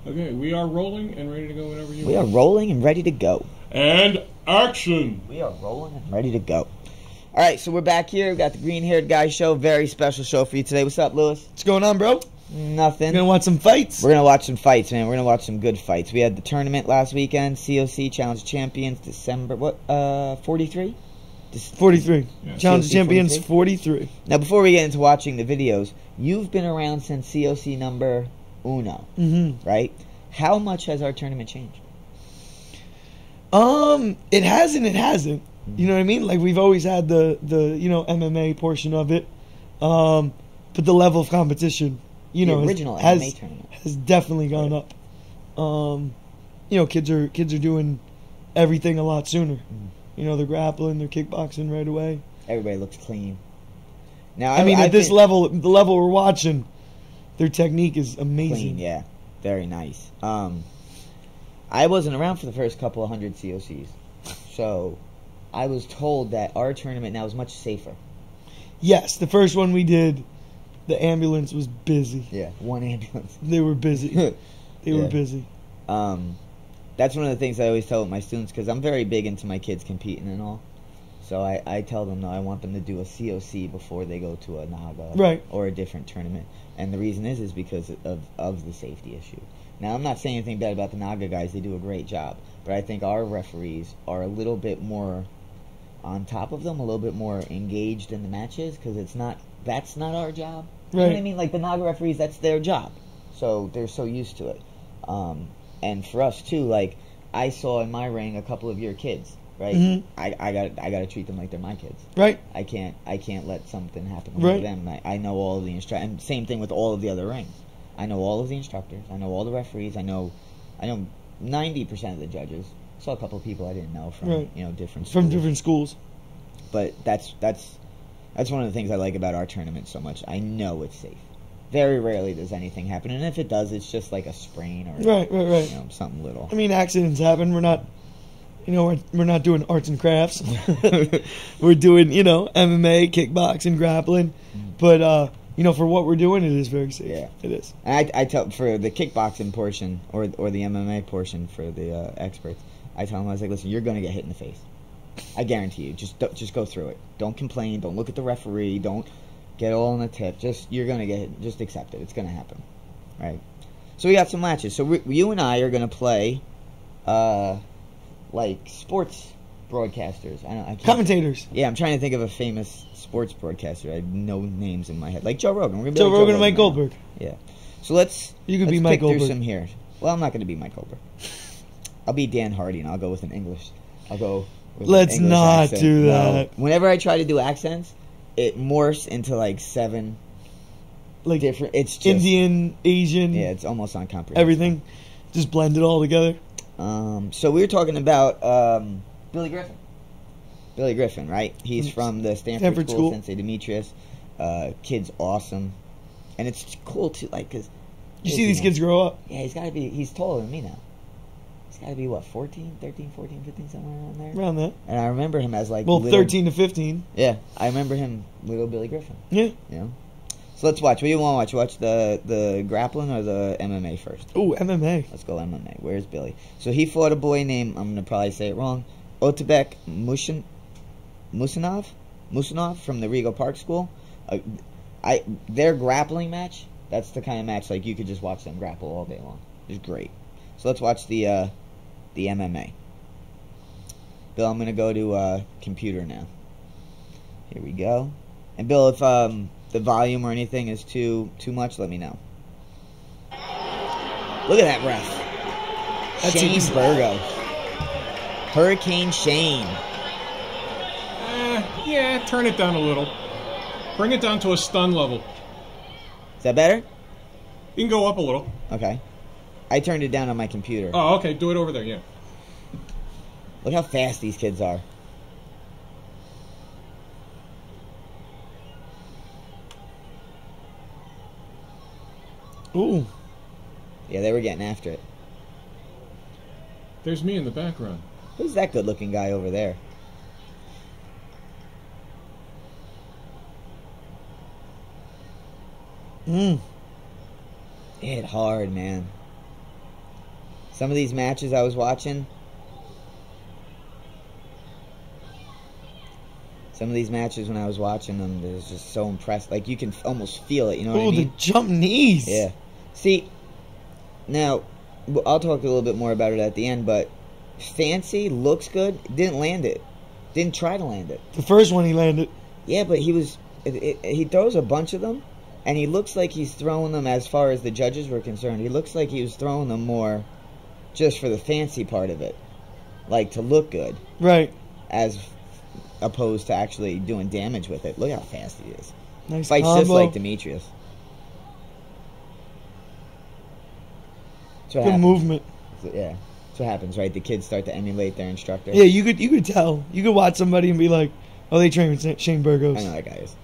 Okay, we are rolling and ready to go whenever you We are want. rolling and ready to go. And action! We are rolling and ready to go. All right, so we're back here. We got the Green Haired Guy Show. Very special show for you today. What's up, Lewis? What's going on, bro? Nothing. We're going to watch some fights? We're going to watch some fights, man. We're going to watch some good fights. We had the tournament last weekend, COC Challenge of Champions, December, 43? 43. Yeah. Challenge COC Champions 43. Now, before we get into watching the videos, you've been around since COC number uno, right? How much has our tournament changed? It has and it hasn't. You know what I mean? Like, we've always had the MMA portion of it. But the level of competition, The original MMA tournament has definitely gone up. Kids are doing everything a lot sooner. They're grappling, they're kickboxing right away. Everybody looks clean. Now, at this level, the level we're watching, their technique is amazing. Clean, yeah. Very nice. I wasn't around for the first couple of 100 COCs. So, I was told that our tournament now is much safer. Yes, the first one we did, the ambulance was busy. Yeah, one ambulance. They were busy. They were busy. That's one of the things I always tell my students, because I'm very big into my kids competing and all. So I tell them, no, I want them to do a COC before they go to a NAGA or a different tournament. And the reason is because of the safety issue. Now, I'm not saying anything bad about the NAGA guys. They do a great job. But I think our referees are a little bit more on top of them, a little bit more engaged in the matches, because that's not our job. You know what I mean? Like, the NAGA referees, that's their job. So they're so used to it. And for us, too, like, I saw in my ring a couple of your kids. Right, I got to treat them like they're my kids. Right, I can't let something happen to them. I know all of the instructors, and same thing with all of the other rings. I know all of the instructors. I know all the referees. I know 90% of the judges. Saw a couple of people I didn't know from different schools. From different schools. But that's one of the things I like about our tournament so much. I know it's safe. Very rarely does anything happen, and if it does, it's just like a sprain or something little. I mean, accidents happen. We're not. We're not doing arts and crafts. We're doing, MMA, kickboxing, grappling. But, for what we're doing, it is very safe. Yeah. It is. And I tell, for the kickboxing portion, or the MMA portion for the experts, I tell them, I was like, listen, you're going to get hit in the face. I guarantee you. Just go through it. Don't complain. Don't look at the referee. Don't get all on the tip. You're going to get hit. Just accept it. It's going to happen. Right? So we got some matches. So you and I are going to play... like sports broadcasters. I can't commentators. Yeah, I'm trying to think of a famous sports broadcaster. I have no names in my head. Like Joe Rogan. We're gonna be Joe like Rogan and Mike Goldberg. Yeah. So let's be Mike pick through Goldberg. some here. Well, I'm not going to be Mike Goldberg. I'll be Dan Hardy, and I'll go with an English. I'll go with Let's an English not accent. do that. No. Whenever I try to do accents, it morphs into like 7 like different. It's just Indian, Asian. Yeah, it's almost uncomprehensible. Everything, just blend it all together. So we were talking about Billy Griffin. Billy Griffin, right? He's from the Stanford School, Sensei Demetrius. Kid's awesome. And it's cool, too, like, because... You see these kids grow up. Yeah, he's taller than me now. He's got to be, 13, 14, 15, somewhere around there? Around that. And I remember him as, like, well, little, 13 to 15. Yeah, I remember him, little Billy Griffin. Yeah. So let's watch. What do you want to watch? Watch the grappling or the MMA first? Oh, MMA. Let's go MMA. Where's Billy? So he fought a boy named, I'm going to probably say it wrong, Otabek Musanov from the Rego Park School. Their grappling match, that's the kind of match like you could just watch them grapple all day long. It's great. So let's watch the MMA. Bill, I'm going to go to computer now. Here we go. And Bill, if the volume or anything is too much, let me know. Look at that ref. That's Shane easy. Burgo. Hurricane Shane. Yeah, turn it down a little. Bring it down to a stun level. Is that better? You can go up a little. Okay. I turned it down on my computer. Oh, okay. Do it over there, yeah. Look how fast these kids are. Ooh. Yeah, they were getting after it. There's me in the background. Who's that good-looking guy over there? Hit hard, man. Some of these matches I was watching. Some of these matches when I was watching them, it was just so impressed. Like, you can almost feel it, you know what I mean? Oh, the jump knees. Yeah. See, now, I'll talk a little bit more about it at the end, but Fancy looks good, didn't land it. Didn't try to land it. The first one he landed. Yeah, but he throws a bunch of them, and he looks like he's throwing them, as far as the judges were concerned, he looks like he was throwing them more just for the fancy part of it. Like, to look good. Right. As opposed to actually doing damage with it. Look how fast he is. Nice Fights combo. just like Demetrius. Good movement. Yeah. That's what happens, right? The kids start to emulate their instructor. Yeah, you could tell. You could watch somebody and be like, oh, they train with Shane Burgos. I know that guy is.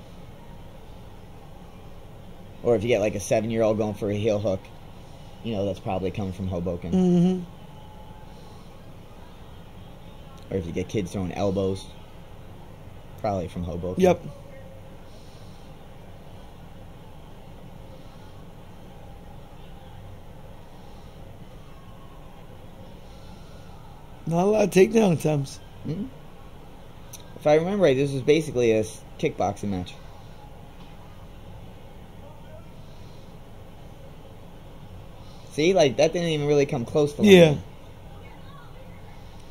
Or if you get like a 7-year-old going for a heel hook, you know that's probably coming from Hoboken. Mm-hmm. Or if you get kids throwing elbows, probably from Hoboken. Yep. Not a lot of takedown attempts. Mm-hmm. If I remember right, this was basically a kickboxing match. See, like, that didn't even really come close to Yeah.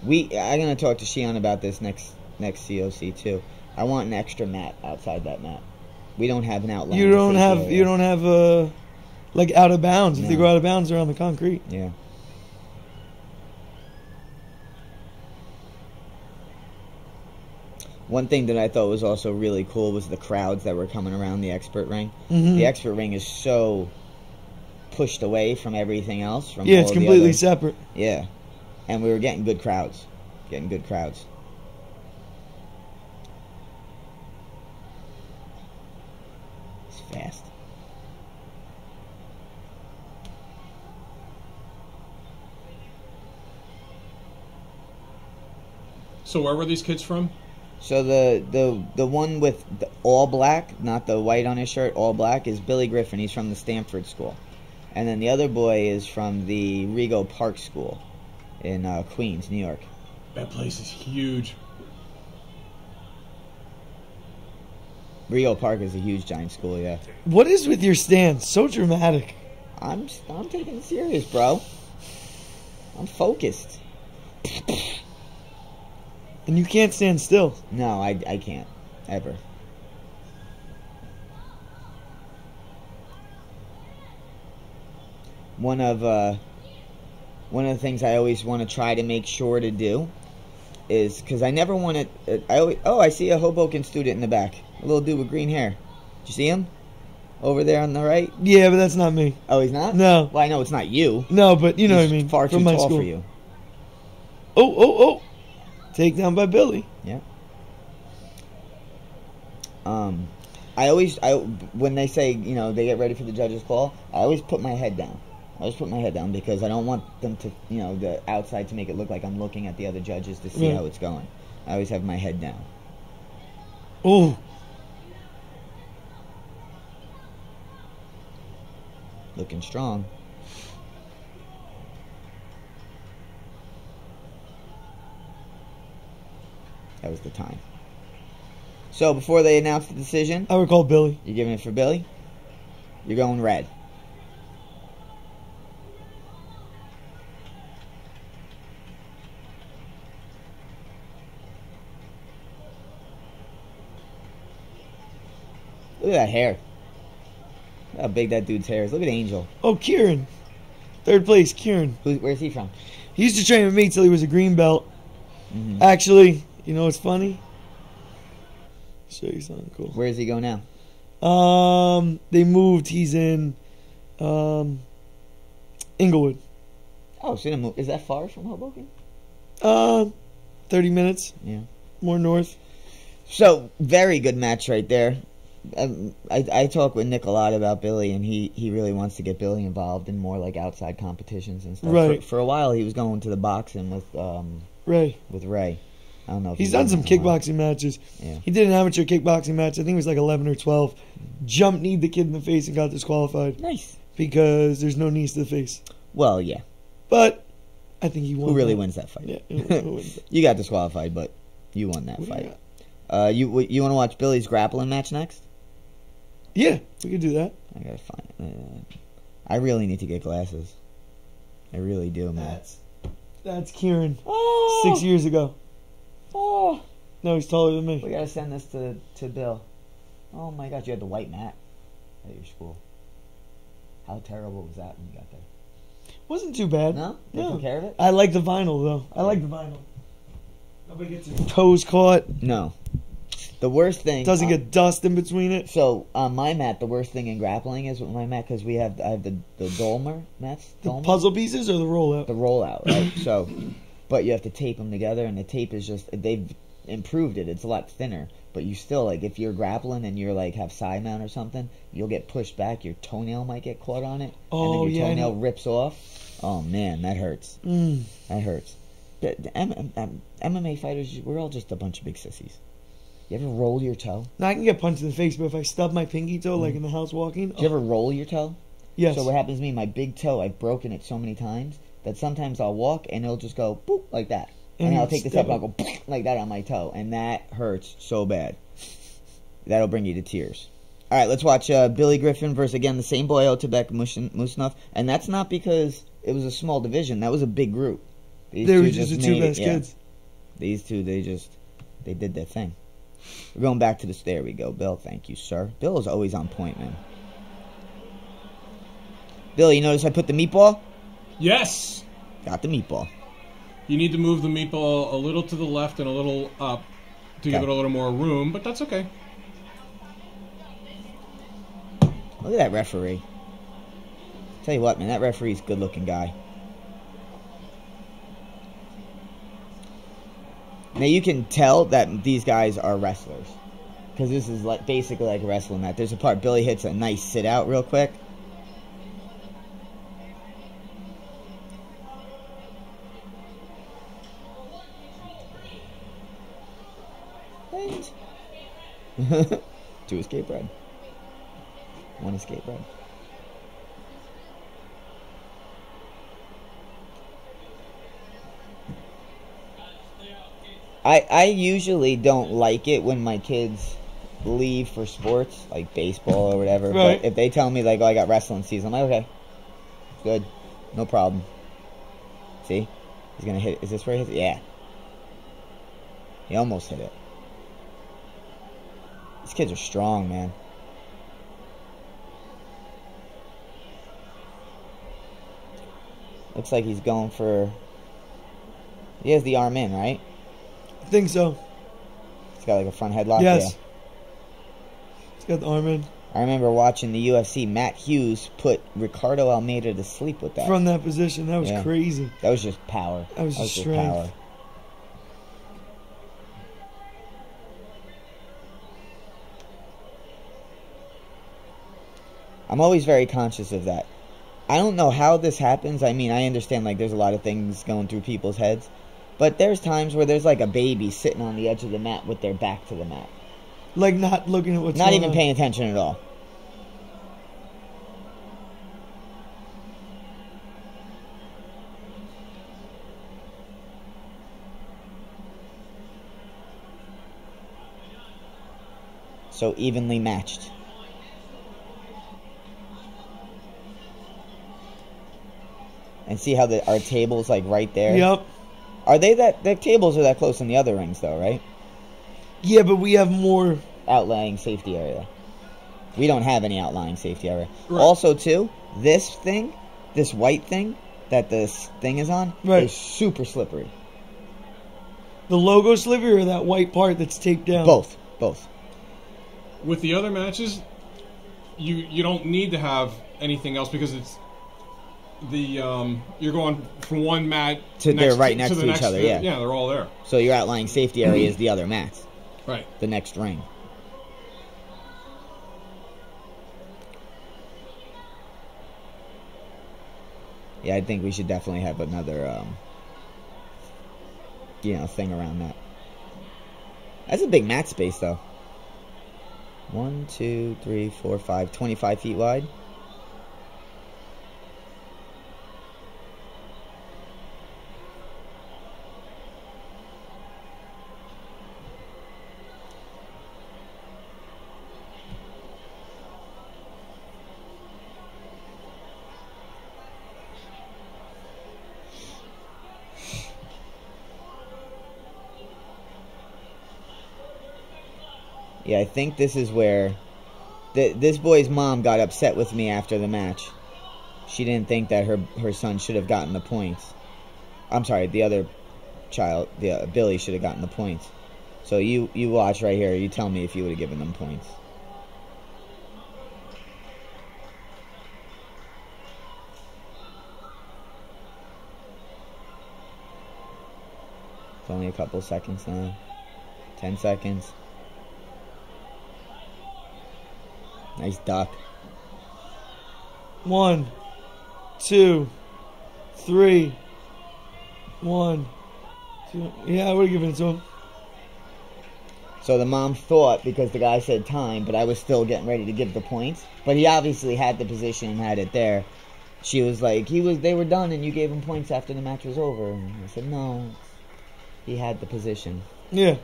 I'm going to talk to Shion about this next COC, too. I want an extra mat outside that mat. We don't have an outline. You don't have like out of bounds. No. If they go out of bounds, they're on the concrete. Yeah. One thing that I thought was also really cool was the crowds that were coming around the expert ring. Mm-hmm. The expert ring is so pushed away from everything else. From Yeah, it's completely separate. Yeah. And we were getting good crowds. It's fast. So where were these kids from? So the one with the all black, not the white on his shirt, all black, is Billy Griffin. He's from the Stanford School. And then the other boy is from the Rego Park School in Queens, New York. That place is huge. Rego Park is a huge giant school, yeah. What is with your stance? So dramatic. I'm taking it serious, bro. I'm focused. And you can't stand still. No, I can't. Ever. One of the things I always want to try to make sure to do is, because I never want to, I see a Hoboken student in the back. A little dude with green hair. Did you see him? Over there on the right? Yeah, but that's not me. Oh, he's not? No. Well, I know it's not you. No, but you know what I mean. Far too From my tall school. for you. Oh. Takedown by Billy. Yeah. When they say, you know, they get ready for the judge's call, I always put my head down. Because I don't want them to, you know, the outside to make it look like I'm looking at the other judges to see how it's going. I always have my head down. Oh. Looking strong. That was the time. So before they announce the decision, I would call Billy. you're giving it for Billy. You're going red. Look at that hair. Look how big that dude's hair is. Look at Angel. Oh, Kieran. Third place, Kieran. Where's he from? He used to train with me till he was a green belt. Mm-hmm. Actually, you know what's funny? Show you something cool. Where does he go now? They moved. He's in Inglewood. Oh, so is that far from Hoboken? 30 minutes. Yeah. More north. So, very good match right there. I talk with Nick a lot about Billy, and he really wants to get Billy involved in more like outside competitions and stuff. Right. For a while, he was going to the boxing with Ray. I don't know if He's done some kickboxing matches. Yeah. He did an amateur kickboxing match. I think it was like 11 or 12. Jump kneed the kid in the face and got disqualified. Nice. Because there's no knees to the face. Well, yeah. But I think he won. Who really wins that fight? Yeah, who wins that? You got disqualified, but you won that fight. You want to watch Billy's grappling match next? Yeah, we could do that. I gotta find. I really need to get glasses. I really do, man. That's Kieran. Oh! 6 years ago. Oh! No, he's taller than me. We gotta send this to Bill. Oh my God, you had the white mat at your school. How terrible was that when you got there? Wasn't too bad. No? They took care of it? I like the vinyl, though. I like the vinyl. Nobody gets his toes caught. No. The worst thing... Doesn't get dust in between it. So, on my mat, the worst thing in grappling is with my mat, because I have the Dolmer mats. The Dolmer? puzzle pieces or the rollout? The rollout, right? So, but you have to tape them together, and the tape is just... They've improved it. It's a lot thinner. But you still, like, if you're grappling and you're, like, have side mount or something, you'll get pushed back. Your toenail might get caught on it. Oh, and then your yeah, toenail rips off. Oh, man, that hurts. That hurts. The MMA fighters, we're all just a bunch of big sissies. You ever roll your toe? No, I can get punched in the face, but if I stub my pinky toe, like in the house walking... Do you ever roll your toe? Yes. So what happens to me, my big toe, I've broken it so many times that sometimes I'll walk and it'll just go boop like that. And I'll take the step and I'll go like that on my toe. And that hurts so bad. That'll bring you to tears. All right, let's watch Billy Griffin versus, again, the same boy, Otabek Musnov. And that's not because it was a small division. That was a big group. They were just the two best kids. These two, they did their thing. We're going back to this. There we go, Bill. Thank you, sir. Bill is always on point, man. Bill, you notice I put the meatball? Yes. Got the meatball. You need to move the meatball a little to the left and a little up to give it a little more room, but that's okay. Look at that referee. Tell you what, man, that referee's a good-looking guy. Now you can tell that these guys are wrestlers, because this is like basically like a wrestling match. There's a part Billy hits a nice sit out real quick. Two escape bread. One escape bread. I usually don't like it when my kids leave for sports, like baseball or whatever. Right. But if they tell me, like, oh, I got wrestling season, I'm like, okay. Good. No problem. See? He's going to hit it. Is this where he hits it? Yeah. He almost hit it. These kids are strong, man. Looks like he's going for... He has the arm in, right? I think so. He's got like a front headlock. Yes. Yeah. He's got the arm in. I remember watching the UFC. Matt Hughes put Ricardo Almeida to sleep with that. From that position. That was crazy. That was just power. That was just strength. Power. I'm always very conscious of that. I don't know how this happens. I mean, I understand, like, there's a lot of things going through people's heads. But there's times where there's, like, a baby sitting on the edge of the mat with their back to the mat. Like, not looking at what's Not going even on. paying attention at all. So evenly matched. And see how our table's like right there? Yep. Are they the tables are that close in the other rings though, right? Yeah, but we have more outlying safety area. We don't have any outlying safety area. Right. Also too, this white thing that this thing is on is super slippery. The logo sliver or that white part that's taped down? Both. With the other matches, you don't need to have anything else because it's you're going from one mat to they're right next to each other. Yeah, they're all there. So your outlying safety area is the other mats. Right. The next ring. Yeah, I think we should definitely have another thing around that. That's a big mat space though. 1, 2, 3, 4, 5, 25 feet wide. Yeah, I think this is where this boy's mom got upset with me after the match. She didn't think that her son should have gotten the points. I'm sorry, the other child, Billy, should have gotten the points. So you watch right here. You tell me if you would have given them points. It's only a couple seconds now. 10 seconds. Nice duck. 1, 2, 3. 1, 2. Yeah, I would have given it to him. So the mom thought, because the guy said time, but I was still getting ready to give the points. But he obviously had the position and had it there. She was like, they were done and you gave him points after the match was over. And I said, no, he had the position. Yeah.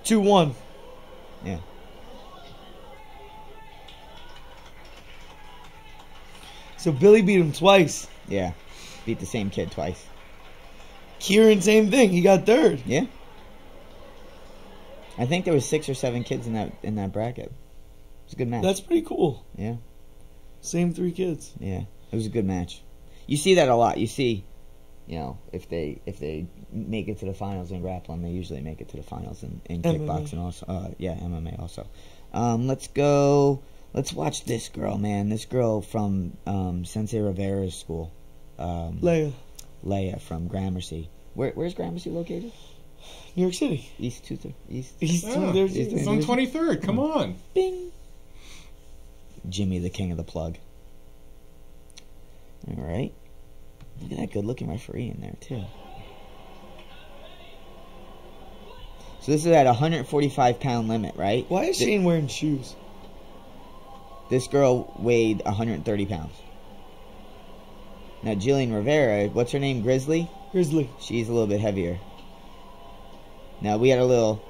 2-1. Yeah. So Billy beat him twice. Yeah. Beat the same kid twice. Kieran, same thing. He got third. Yeah. I think there was 6 or 7 kids in that bracket. It was a good match. That's pretty cool. Yeah. Same 3 kids. Yeah. It was a good match. You see that a lot. You see, if they make it to the finals in grappling, they usually make it to the finals in kickboxing also. MMA also. Let's watch this girl, man. This girl from Sensei Rivera's school. Leia from Gramercy. Where's Gramercy located? New York City. East 230. East. It's on 23rd. Come on. Bing. Jimmy, the king of the plug. All right. Look at that good-looking referee in there too. So this is at 145-pound limit, right? Why is Shane wearing shoes? This girl weighed 130 pounds. Now, Jillian Rivera, what's her name? Grizzly? Grizzly. She's a little bit heavier. Now, we had a little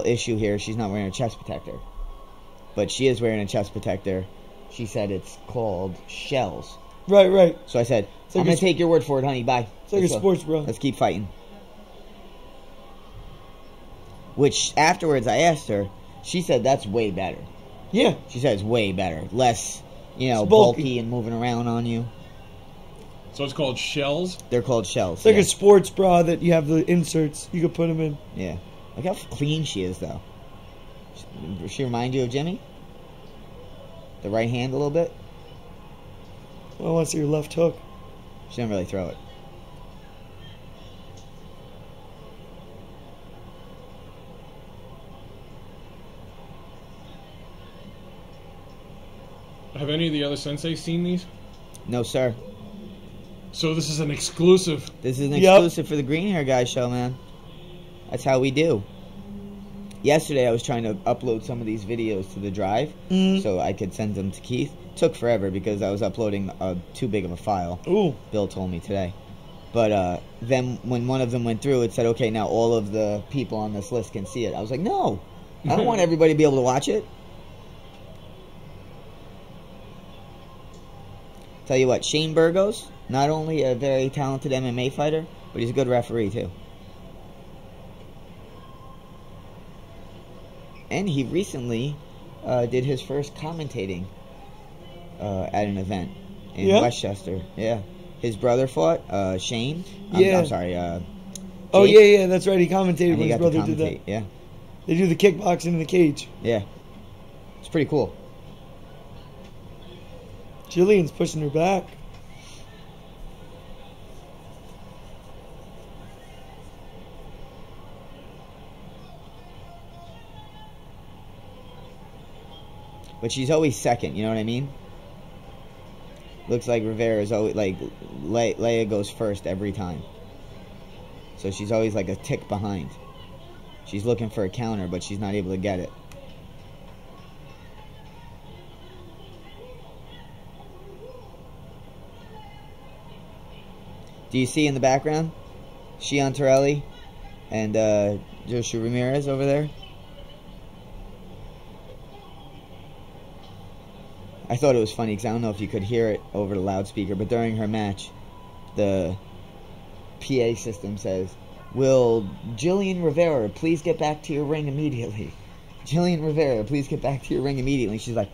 issue here. She's not wearing a chest protector. But she is wearing a chest protector. She said it's called shells. Right. So I said, I'm going to take your word for it, honey. Bye. It's like a sports bra. Let's keep fighting. Which, afterwards, I asked her. She said that's way better. Yeah. She said it's way better. Less, bulky and moving around on you. So it's called shells? They're called shells. It's like a sports bra that you have the inserts. You could put them in. Yeah. Look how clean she is, though. Does she remind you of Jimmy? The right hand a little bit? Well, I want to see your left hook. She didn't really throw it. Have any of the other senseis seen these? No, sir. So this is an exclusive. This is an exclusive for the Green Hair Guy show, man. That's how we do. Yesterday I was trying to upload some of these videos to the drive so I could send them to Keith. Took forever because I was uploading too big of a file. Ooh. Bill told me today. But then when one of them went through, it said, okay, now all of the people on this list can see it. I was like, no. I don't want everybody to be able to watch it. Tell you what, Shane Burgos, not only a very talented MMA fighter, but he's a good referee too. And he recently did his first commentating at an event in Westchester. Yeah. His brother fought, Shane. I'm sorry, Jake. Yeah, that's right. He commentated and when his brother did that. Yeah. They do the kickboxing in the cage. Yeah. It's pretty cool. Jillian's pushing her back. But she's always second, you know what I mean? Looks like Rivera's always, like, Leia goes first every time. So she's always like a tick behind. She's looking for a counter, but she's not able to get it. Do you see in the background? Shion Torelli and Joshua Ramirez over there? I thought it was funny because I don't know if you could hear it over the loudspeaker, but during her match, the PA system says, Will Jillian Rivera please get back to your ring immediately? Jillian Rivera, please get back to your ring immediately. She's like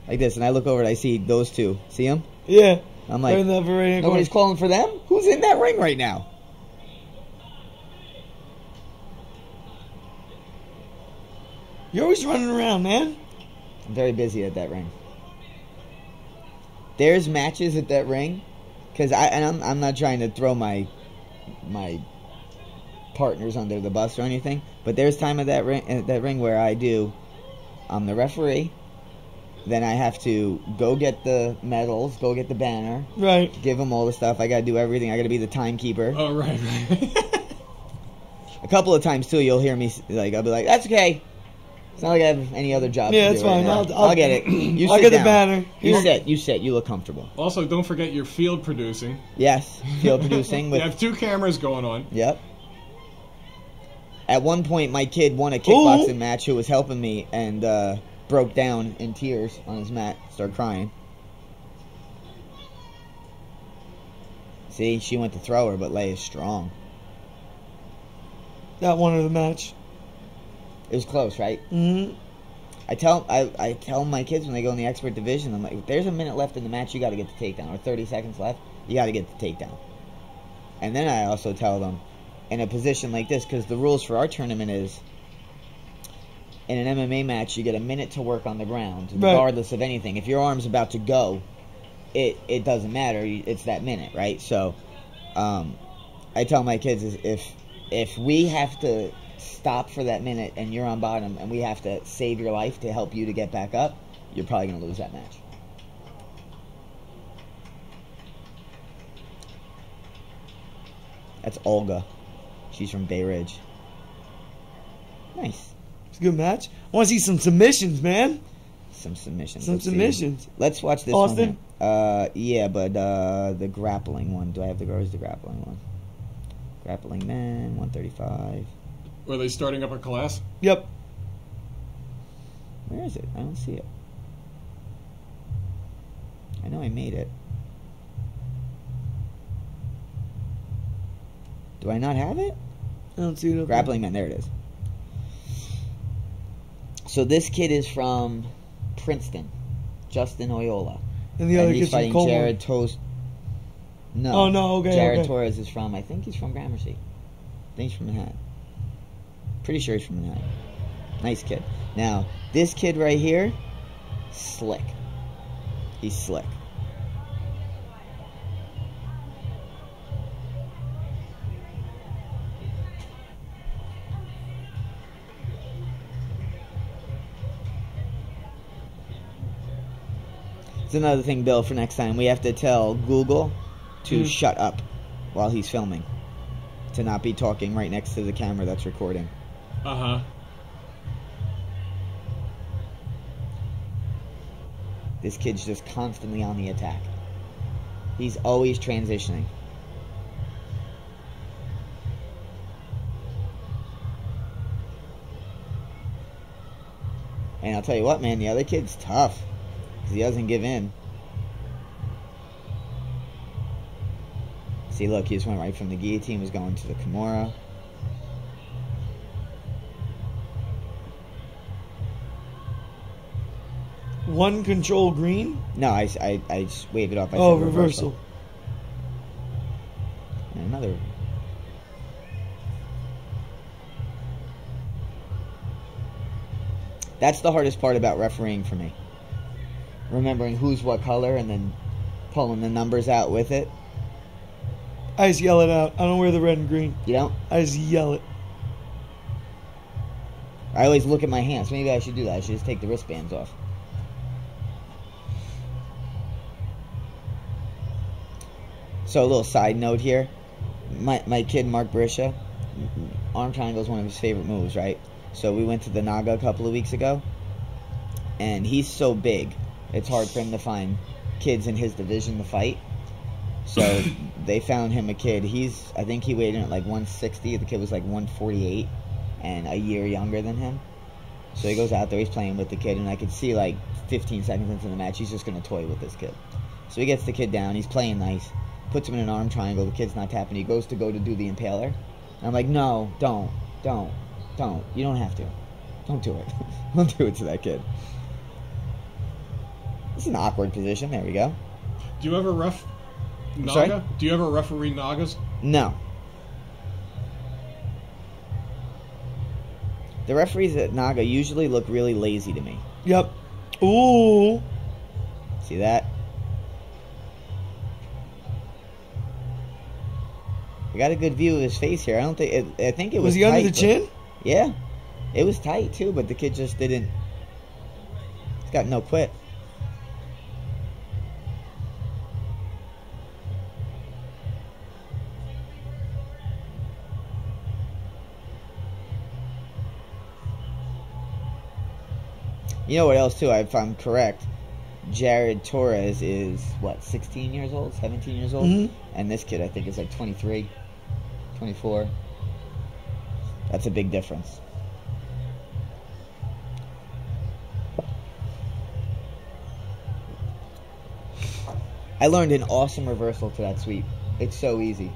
this, and I look over and I see those two. See them? Yeah. I'm like, nobody's nobody's calling for them? Who's in that ring right now? You're always running around, man. I'm very busy at that ring. There's matches at that ring, because I'm not trying to throw my partners under the bus or anything, but there's time at that ring where I'm the referee. Then I have to go get the medals, go get the banner, right? Give them all the stuff. I gotta do everything. I gotta be the timekeeper. Oh, right. A couple of times too, you'll hear me I'll be like, "That's okay. It's not like I have any other job." Yeah, to that's do fine. Right I'll get it. I'll get the banner. You sit. You look comfortable. Also, don't forget your field producing. Yes, field producing. You have 2 cameras going on. Yep. At one point, my kid won a kickboxing match who was helping me and broke down in tears on his mat, started crying. See, she went to throw her, but Leia's strong. That won her the match. It was close, right? Mm-hmm. I tell my kids when they go in the expert division, I'm like, if there's a minute left in the match, you got to get the takedown, or 30 seconds left, you got to get the takedown. And then I also tell them, in a position like this, because the rules for our tournament is, in an MMA match, you get a minute to work on the ground, regardless of anything. If your arm's about to go, it doesn't matter. It's that minute, right? So, I tell my kids, if we have to stop for that minute and you're on bottom and we have to save your life to help you to get back up, you're probably going to lose that match. That's Olga. She's from Bay Ridge. Nice. It's a good match. I want to see some submissions, man. Some submissions. Let's watch this Austin? one. Yeah, but the grappling one. Do I have the grappling one? Grappling men, 135. Were they starting up a class? Yep. Where is it? I don't see it. I know I made it. Do I not have it? I don't see it. Grappling men, there it is. So this kid is from Princeton, Justin Oyola. And the other he's kid's from fighting Coleman. Jared Toast. No. Oh, no, okay. Jared Torres is from, I think he's from Gramercy. I think he's from Manhattan. Pretty sure he's from Manhattan. Nice kid. Now, this kid right here, slick. He's slick. It's another thing, Bill, for next time. We have to tell Google to shut up while he's filming. To not be talking right next to the camera that's recording. Uh-huh. This kid's just constantly on the attack. He's always transitioning. And I'll tell you what, man, the other kid's tough. Because he doesn't give in. See, look, he just went right from the guillotine, was going to the Kimura. One control green? No, I just waved it off. I said reversal. And another. That's the hardest part about refereeing for me. Remembering who's what color and then pulling the numbers out with it. I just yell it out. I don't wear the red and green. You don't? I just yell it. I always look at my hands. Maybe I should do that. I should just take the wristbands off. So a little side note here. My kid, Mark Briscia, arm triangle is one of his favorite moves, right? So we went to the Naga a couple of weeks ago. And he's so big, it's hard for him to find kids in his division to fight. So they found him a kid. I think he weighed in at like 160. The kid was like 148 and a year younger than him. So he goes out there, he's playing with the kid, and I could see like 15 seconds into the match, he's just going to toy with this kid. So he gets the kid down, he's playing nice, puts him in an arm triangle, the kid's not tapping, he goes to do the impaler, And I'm like, no, don't. You don't have to. Don't do it. Don't do it to that kid. It's an awkward position. There we go. Do you ever ref Naga? Sorry? Do you ever referee Nagas? No. The referees at Naga usually look really lazy to me. Yep. Ooh. See that? I got a good view of his face here. I don't think I think it was. Was he tight, under the chin? Yeah, it was tight too, but the kid just didn't. He's got no quit. You know what else too? If I'm correct, Jared Torres is what, 16 years old, 17 years old, and this kid I think is like 23, 24. That's a big difference. I learned an awesome reversal to that sweep. It's so easy.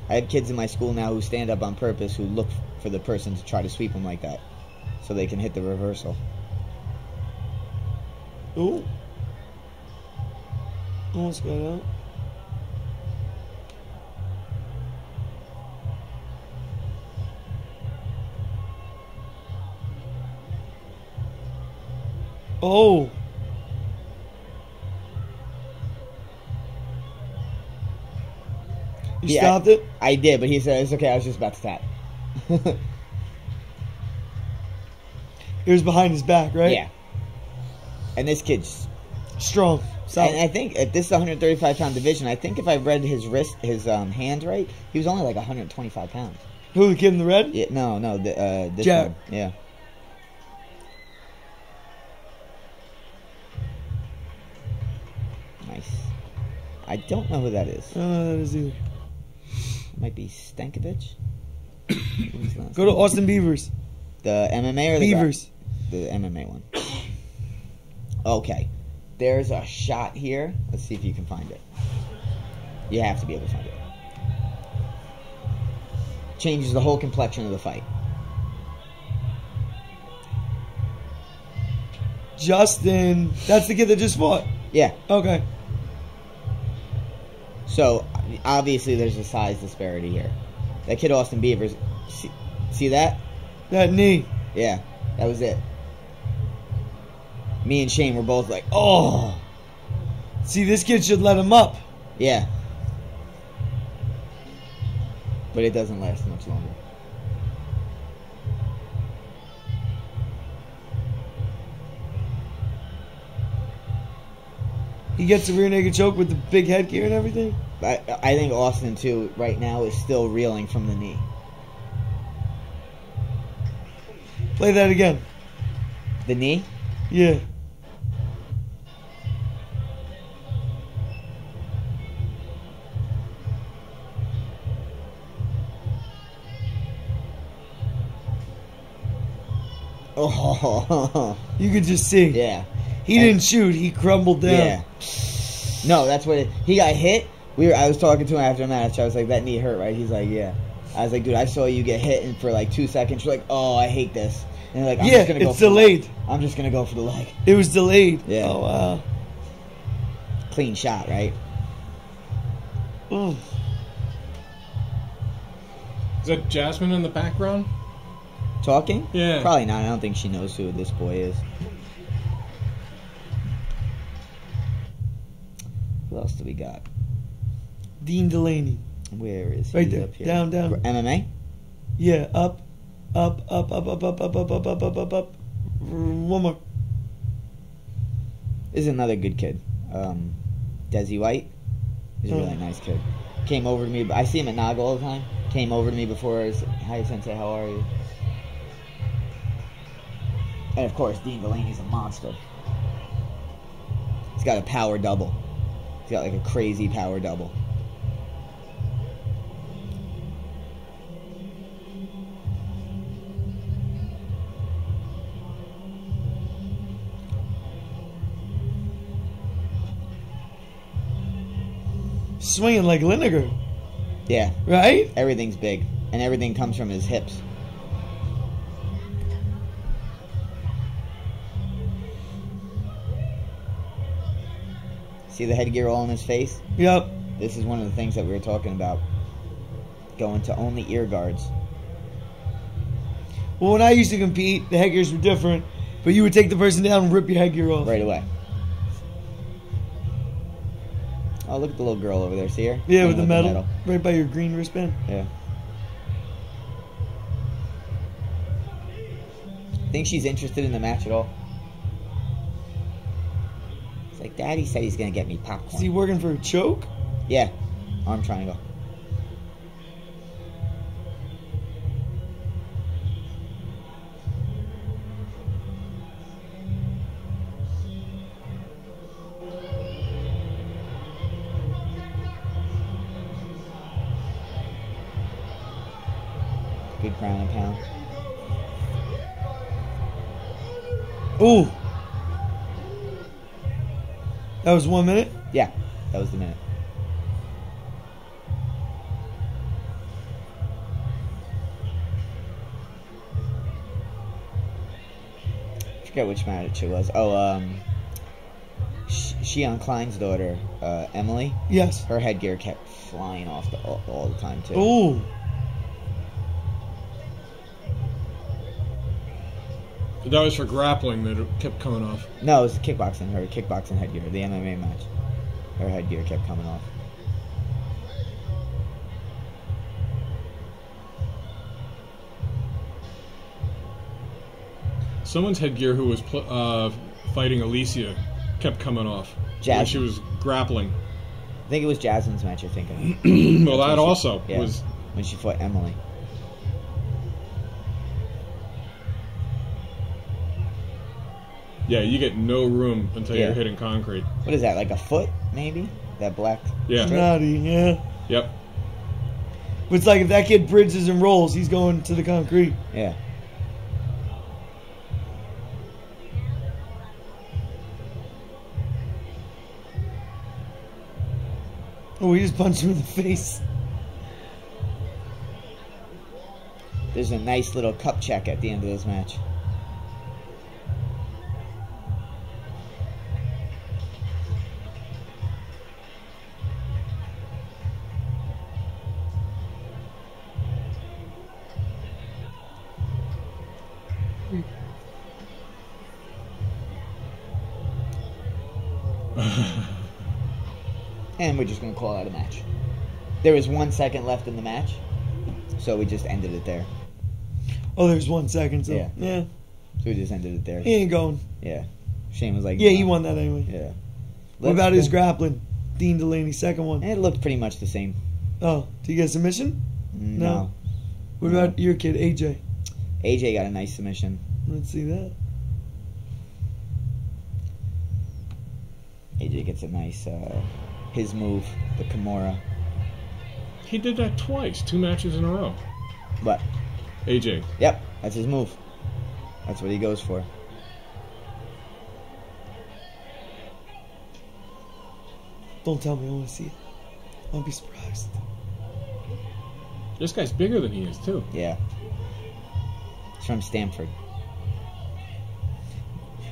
I have kids in my school now who stand up on purpose who look for the person to try to sweep them like that, so they can hit the reversal. Ooh. Almost got out. Oh. You stopped it? I did, but he said, it's okay, I was just about to tap. It was behind his back, right? Yeah. And this kid's strong. Solid. And I think at this 135-pound division, I think if I read his hand right, he was only like 125 pounds. Who, the kid in the red? Yeah, no, this Jack. one. Yeah. Nice. I don't know who that is. I don't know who that is either. It might be Stankovic. Go to Austin Beavers. The MMA or the Beavers? The MMA one. Okay. There's a shot here. Let's see if you can find it. You have to be able to find it. Changes the whole complexion of the fight. Justin. That's the kid that just fought? Yeah. Okay. So, obviously there's a size disparity here. That kid Austin Beavers, see that? That knee. Yeah, that was it. Me and Shane were both like, oh. See, this kid should let him up. Yeah. But it doesn't last much longer. He gets a rear naked choke with the big headgear and everything? I think Austin, too, right now is still reeling from the knee. Play that again. The knee? Yeah. Oh. You could just see. Yeah. He didn't shoot. He crumbled down. Yeah. No, that's what he got hit. I was talking to him after the match. I was like, that knee hurt, right? He's like, yeah. I was like, dude, I saw you get hit, and for like 2 seconds, you're like, oh, I hate this. And you're like, I'm just gonna go it's delayed. I'm just gonna go for the leg. It was delayed. Yeah. Oh wow. Clean shot, right? Mm. Is that Jasmine in the background? Talking? Yeah. Probably not. I don't think she knows who this boy is. Who else do we got? Dean Delaney. Where is he? Right there. Up here. Down. MMA? Yeah, up. Up. One more. This is another good kid. Desi White. He's a really nice kid. Came over to me. I see him at Naga all the time. Came over to me before. Hi, Sensei. How are you? And of course, Dean Delaney's a monster. He's got a power double. He's got like a crazy power double. Swinging like Lineker. Yeah. Right? Everything's big. And everything comes from his hips. See the headgear all in his face? Yep. This is one of the things that we were talking about. Going to only ear guards. Well, when I used to compete, the headgears were different, but you would take the person down and rip your headgear off. Right away. Oh, look at the little girl over there. See her? Yeah, with the medal. Right by your green wristband. Yeah. Think she's interested in the match at all? It's like, Daddy said he's going to get me popcorn. Is he working for a choke? Yeah. Arm triangle. Good ground and pound. Ooh. That was 1 minute? Yeah, that was the minute. I forget which match it was. Oh, Shion Klein's daughter, Emily. Yes. Her headgear kept flying off all the time, too. Ooh. That was for grappling that it kept coming off. No, it was kickboxing. Her kickboxing headgear, the MMA match. Her headgear kept coming off. Someone's headgear who was fighting Alicia kept coming off. When she was grappling. I think it was Jasmine's match, I think. Well, that also yeah, was... when she fought Emily. Yeah, you get no room until you're hitting concrete. What is that, like a foot, maybe? That black Yeah. strip? Naughty, yeah. Yep. But it's like if that kid bridges and rolls, he's going to the concrete. Yeah. Oh, he just punched him in the face. There's a nice little cup check at the end of this match. And we're just going to call out a match. There was 1 second left in the match, so we just ended it there. Oh, there's 1 second, so yeah. So we just ended it there. He ain't going. Yeah. Shane was like... Yeah, he won that anyway. Yeah. What about his grappling? Dean Delaney's second one. It looked pretty much the same. Oh, did he get a submission? No. What about your kid, AJ? AJ got a nice submission. Let's see that. AJ gets a nice, his move, the Kimura. He did that twice, 2 matches in a row. What? AJ. Yep, that's his move. That's what he goes for. Don't tell me, I want to see it. I'll be surprised. This guy's bigger than he is, too. Yeah. He's from Stanford.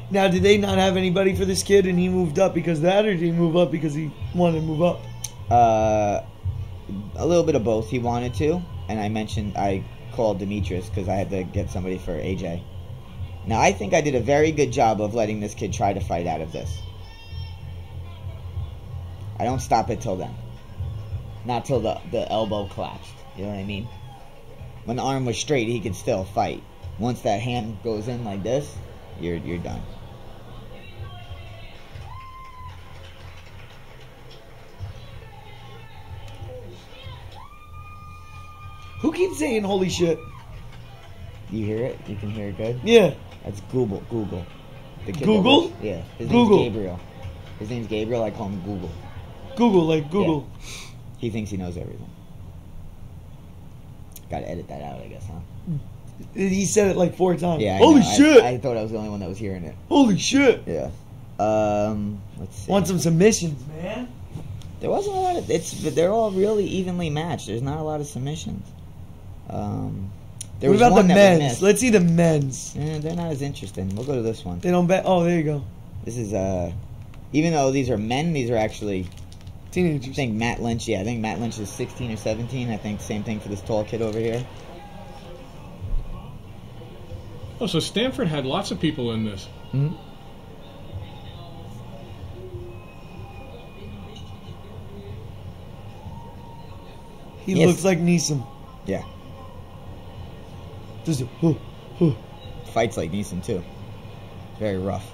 Now, did they not have anybody for this kid and he moved up because of that, or did he move up because he wanted to move up? A little bit of both. He wanted to, and I called Demetrius because I had to get somebody for AJ. Now, I think I did a very good job of letting this kid try to fight out of this. I don't stop it till then. Not till the elbow collapsed. You know what I mean? When the arm was straight, he could still fight. Once that hand goes in like this, you're done. Who keeps saying holy shit? You hear it? You can hear it good? Yeah. That's Google. The kid Google? Yeah. His Google. name's Gabriel. His name's Gabriel. I call him Google. Google, like Google. Yeah. He thinks he knows everything. Gotta edit that out, I guess, huh? He said it like 4 times. Yeah. Holy shit! I thought I was the only one that was hearing it. Holy shit! Yeah. Let's see. Want some submissions, man? There wasn't a lot of. They're all really evenly matched. There's not a lot of submissions. There What was about one the that was men's? missed. Let's see the men's. They're not as interesting. We'll go to this one. They don't bet. Oh, there you go. This is even though these are men, these are actually Teenagers. I think Matt Lynch. Yeah, I think Matt Lynch is 16 or 17. I think same thing for this tall kid over here. Oh, so Stanford had lots of people in this. Mm-hmm. He looks like Neeson. Yeah. Just Fights like Neeson too. Very rough.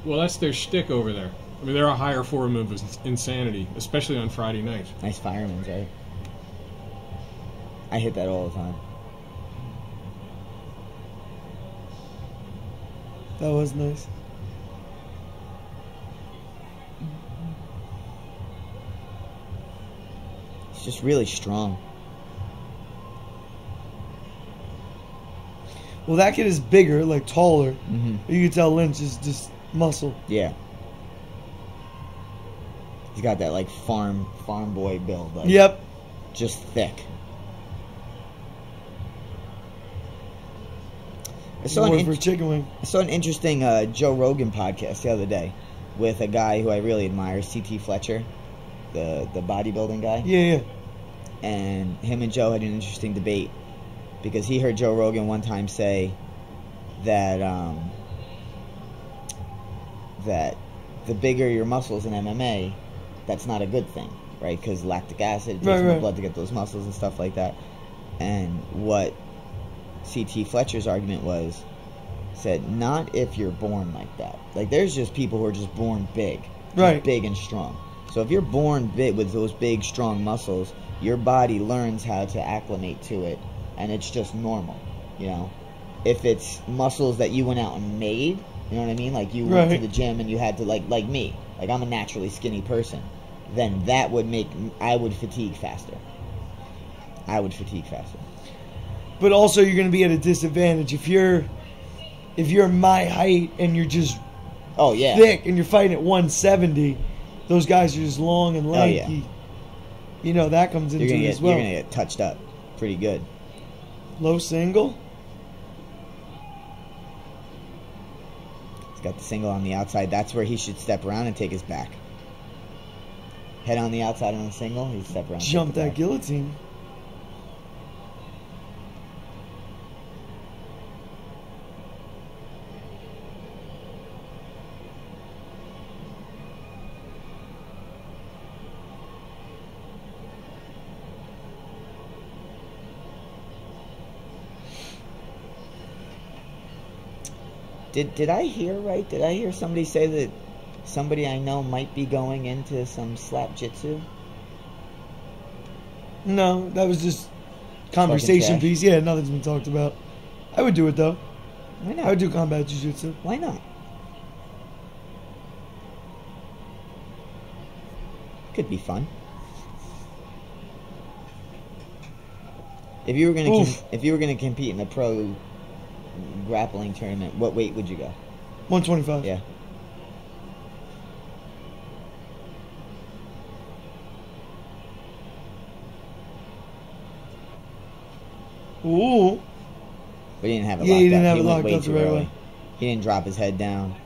Well, that's their shtick over there. I mean, they're a higher form of insanity, especially on Friday nights. Nice fireman's, right? I hit that all the time. That was nice. It's just really strong. Well, that kid is bigger, like taller. Mm-hmm. You can tell Lynch is just muscle. Yeah. He's got that like farm boy build. Like, Yep. Just thick. I saw an interesting Joe Rogan podcast the other day with a guy who I really admire, C.T. Fletcher, the bodybuilding guy. Yeah. And him and Joe had an interesting debate because he heard Joe Rogan one time say that that the bigger your muscles in MMA, that's not a good thing, right? Because lactic acid, it takes more blood to get those muscles and stuff like that. And what C.T. Fletcher's argument said, not if you're born like that. Like, there's just people who are just born big. Right. Big and strong. So if you're born big with those big, strong muscles, your body learns how to acclimate to it, and it's just normal, you know? If it's muscles that you went out and made, you know what I mean? Like, you went to the gym and you had to, like me. Like, I'm a naturally skinny person. Then that would I would fatigue faster. But also, you're going to be at a disadvantage if you're my height and you're just thick and you're fighting at 170. Those guys are just long and lanky. Oh, yeah. You know that comes into it as well. You're gonna get touched up pretty good. Low single. He's got the single on the outside. That's where he should step around and take his back. Head on the outside on the single. He step around. Jump that guillotine. Did I hear right? Did I hear somebody say that somebody I know might be going into some slap jitsu? No, that was just conversation piece. Yeah, nothing's been talked about. I would do it though. Why not? I would do combat jiu-jitsu. Why not? Could be fun. If you were gonna compete in the pro grappling tournament, what weight would you go? 125. Yeah. Ooh. But he didn't have it locked up. Yeah, he didn't have it locked up the right way. He didn't drop his head down.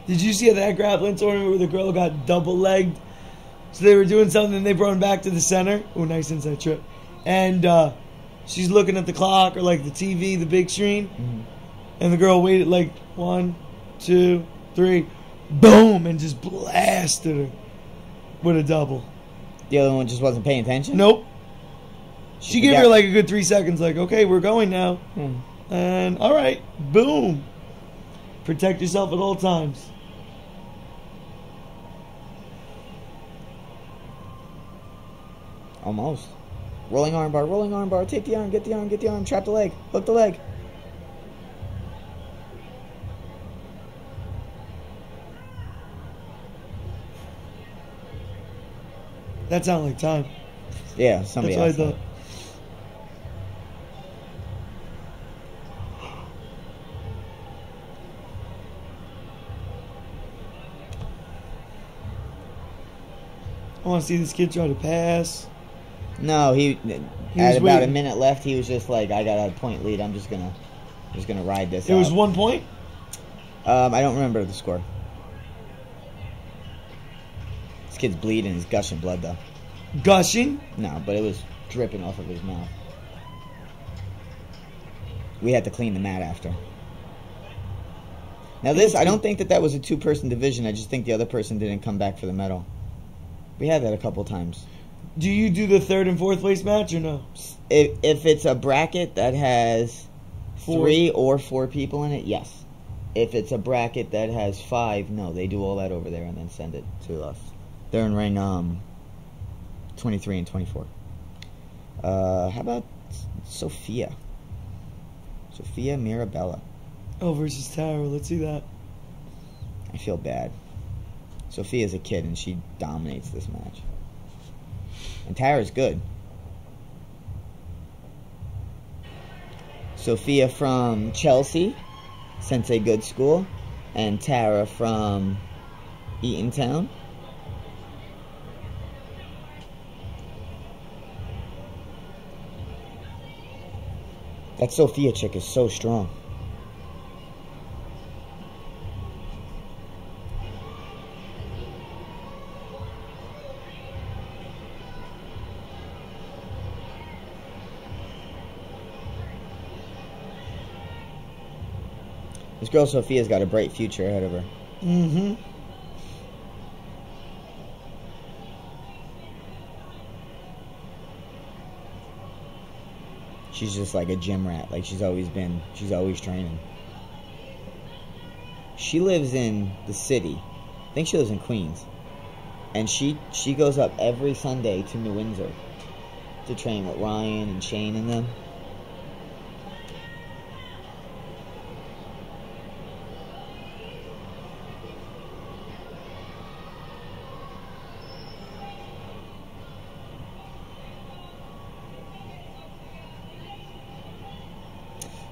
Did you see that grappling tournament where the girl got double-legged? So they were doing something and they brought him back to the center. Oh, nice inside trip. And she's looking at the clock or like the TV, the big screen. Mm-hmm. And the girl waited like 1, 2, 3. Boom! And just blasted her with a double. The other one just wasn't paying attention? Nope. She gave her like a good 3 seconds. Like, okay, we're going now. And all right. Boom. Protect yourself at all times. Almost. Rolling armbar, take the arm, get the arm, trap the leg, hook the leg. That sounded like time. Yeah, somebody That's what I else. thought. I want to see this kid try to pass. No, he was at about waiting. a minute left, he was just like, I got a point lead. I'm just gonna ride this. It was out. 1 point? I don't remember the score. This kid's bleeding. He's gushing blood though. Gushing? No, but it was dripping off of his mouth. We had to clean the mat after. Now this, I don't think that was a 2-person division. I just think the other person didn't come back for the medal. We had that a couple times. Do you do the 3rd and 4th place match or no? If it's a bracket that has 4. 3 or 4 people in it, yes. If it's a bracket that has 5, no. They do all that over there and then send it to us. They're in ring 23 and 24. How about Sophia? Sophia Mirabella. Oh, versus Tara. Let's see that. I feel bad. Sophia's a kid and she dominates this match. And Tara's good. Sophia from Chelsea, Sensei Good School, and Tara from Eatontown. That Sophia chick is so strong. This girl Sophia's got a bright future ahead of her. Mm-hmm. She's just like a gym rat, like she's always been. She's always training. She lives in the city. I think she lives in Queens. And she goes up every Sunday to New Windsor to train with Ryan and Shane and them.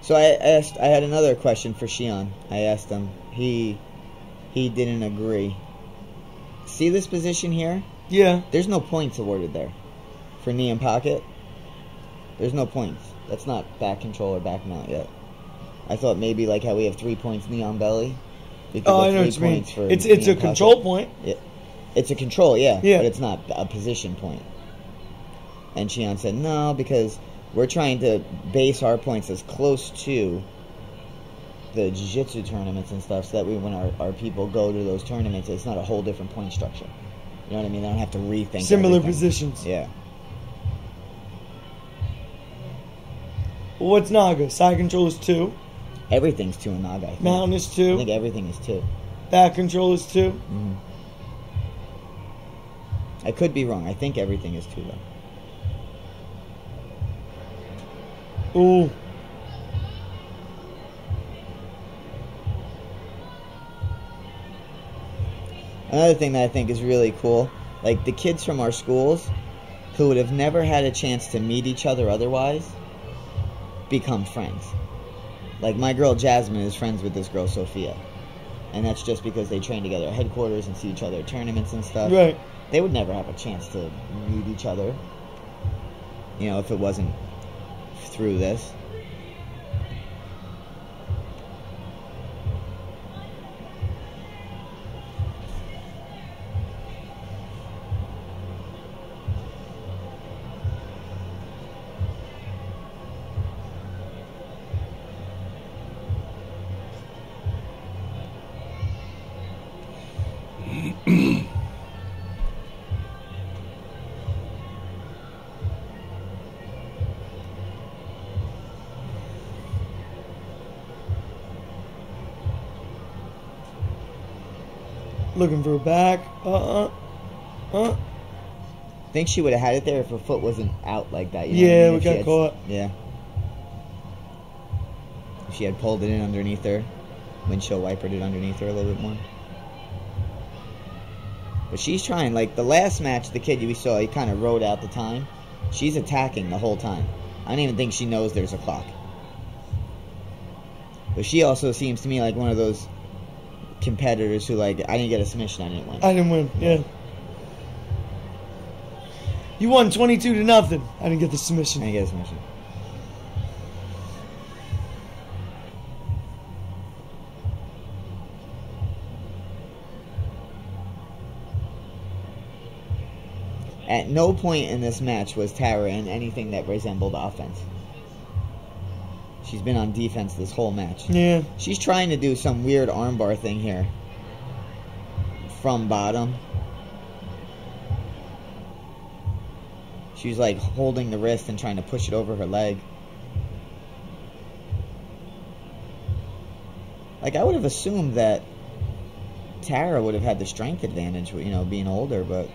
So I had another question for Shion. I asked him. He didn't agree. See this position here? Yeah. There's no points awarded there. For knee and pocket. There's no points. That's not back control or back mount yet. I thought maybe like how we have 3 points knee on belly. Oh, I know what you mean. It's a control point. It's a control, yeah. Yeah. But it's not a position point. And Shion said, no, because we're trying to base our points as close to the jiu-jitsu tournaments and stuff so that when our people go to those tournaments, it's not a whole different point structure. You know what I mean? They don't have to rethink Similar everything. positions. Yeah. Well, what's Naga? Side control is 2. Everything's 2 in Naga, I think. Mount is I 2. think everything is 2. Back control is 2. Mm-hmm. I could be wrong. I think everything is 2, though. Ooh. Another thing that I think is really cool, like the kids from our schools who would have never had a chance to meet each other otherwise become friends. Like my girl Jasmine is friends with this girl Sophia. And that's just because they train together at headquarters and see each other at tournaments and stuff. Right. They would never have a chance to meet each other, you know, if it wasn't through this. Looking for a back. I think she would have had it there if her foot wasn't out like that. You know Yeah, what I mean? we got caught. Yeah. If she had pulled it in underneath her, windshield wipered it underneath her a little bit more. But she's trying, like the last match, the kid we saw, he kind of rode out the time. She's attacking the whole time. I don't even think she knows there's a clock. But she also seems to me like one of those competitors who, like, I didn't get a submission, I didn't win. I didn't win, yeah. You won 22-0. I didn't get the submission. I didn't get a submission. At no point in this match was Tara in anything that resembled offense. She's been on defense this whole match. Yeah. She's trying to do some weird armbar thing here. From bottom. She's like holding the wrist and trying to push it over her leg. Like, I would have assumed that Tara would have had the strength advantage, you know, being older, but...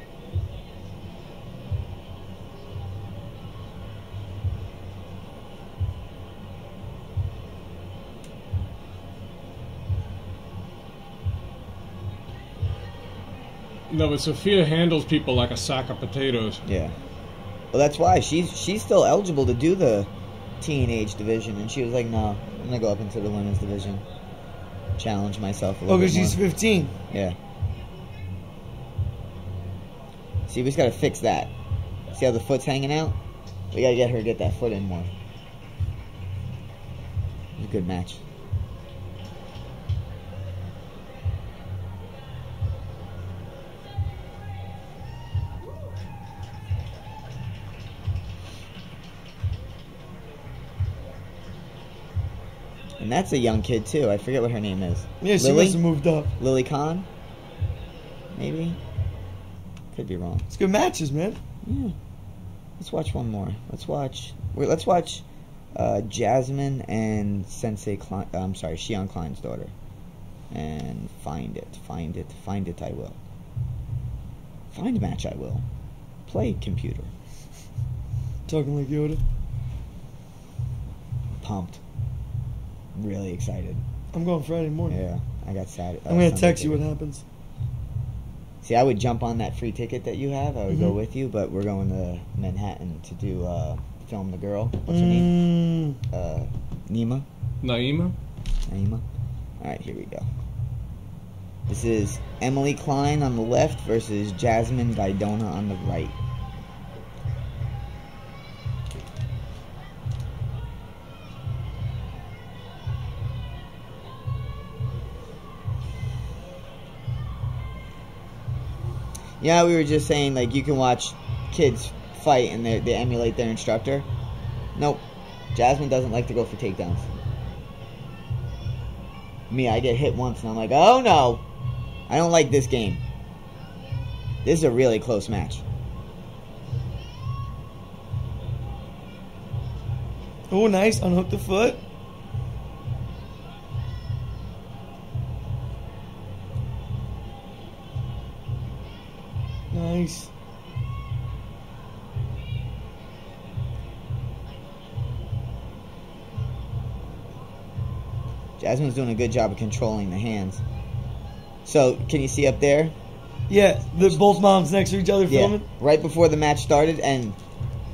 No, but Sophia handles people like a sack of potatoes. Yeah. Well, that's why she's still eligible to do the teenage division, and she was like, no, I'm going to go up into the women's division. Challenge myself a little bit because she's 15. Yeah. See, we just got to fix that. See how the foot's hanging out? We got to get her to get that foot in more. It was a good match. And that's a young kid, too. I forget what her name is. Yeah, she Lily? must have moved up. Lily Khan? Maybe? Could be wrong. It's good matches, man. Yeah. Let's watch one more. Let's watch Jasmine and Sensei Klein. I'm sorry, Shion Klein's daughter. And find it. I will. Find a match, I will. Play computer. Talking like Yoda. Pumped. Really excited. I'm going Friday morning. Yeah, I got Saturday. I'm going to text you what happens. See, I would jump on that free ticket that you have. I would go with you, but we're going to Manhattan to do film The Girl. What's her name? Naima. All right, here we go. This is Emily Klein on the left versus Jasmine Gaidona on the right. Yeah, we were just saying, like, you can watch kids fight and they emulate their instructor. Nope. Jasmine doesn't like to go for takedowns. Me, I get hit once and I'm like, oh no! I don't like this game. This is a really close match. Oh, nice. Unhook the foot. Nice. Jasmine's doing a good job of controlling the hands. So, can you see up there? Yeah, both moms next to each other filming? Right before the match started, and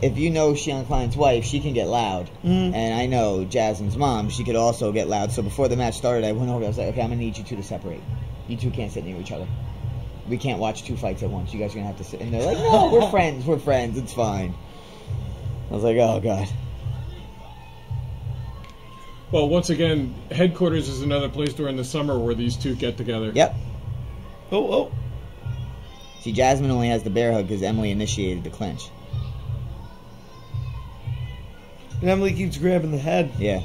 if you know Shion Klein's wife, she can get loud. And I know Jasmine's mom, she could also get loud. So before the match started, I went over, I was like, okay, I'm going to need you two to separate. You two can't sit near each other. We can't watch two fights at once. You guys are going to have to sit. And they're like, no, we're friends, it's fine. I was like, oh, God. Well, once again, headquarters is another place during the summer where these two get together. Yep. Oh. See, Jasmine only has the bear hug because Emily initiated the clinch. And Emily keeps grabbing the head. Yeah.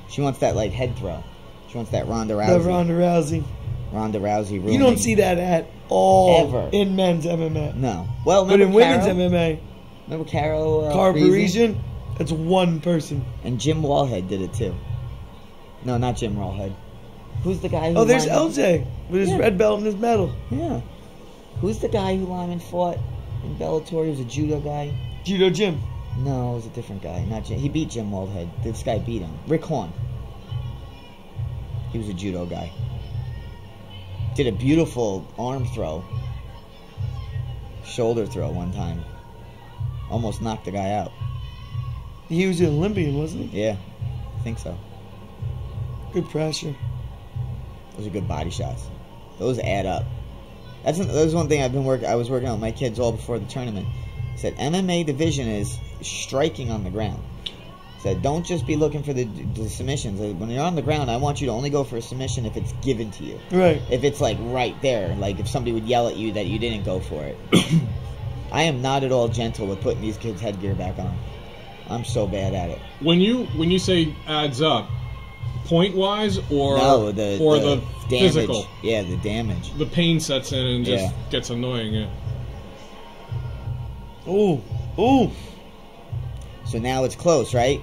She wants that, like, head throw. She wants that Ronda Rousey. Ronda Rousey ruling. You don't see that at all ever in men's MMA. No. Well, but in women's MMA, remember Caro Parisian? That's one person. And Jim Wallhead did it too. No, not Jim Wallhead. Who's the guy who... Oh, there's LJ with his red belt and his medal. Yeah. Who's the guy who Lyman fought in Bellator? He was a judo guy. Judo Jim. No, it was a different guy. Not Jim. He beat Jim Wallhead. This guy beat him. Rick Horn. He was a judo guy. Did a beautiful arm throw. shoulder throw one time. Almost knocked the guy out. He was an Olympian, wasn't he? Yeah, I think so. Good pressure. Those are good body shots. Those add up. That was one thing I was working on with my kids all before the tournament. I said MMA division is striking on the ground. I said don't just be looking for the submissions. When you're on the ground, I want you to only go for a submission if it's given to you. Right. If it's like right there, like if somebody would yell at you that you didn't go for it. I am not at all gentle with putting these kids' headgear back on. I'm so bad at it. When you say adds up, point wise or no, the damage. Physical? Yeah, the damage. The pain sets in and just gets annoying. Yeah. Ooh, ooh. So now it's close, right?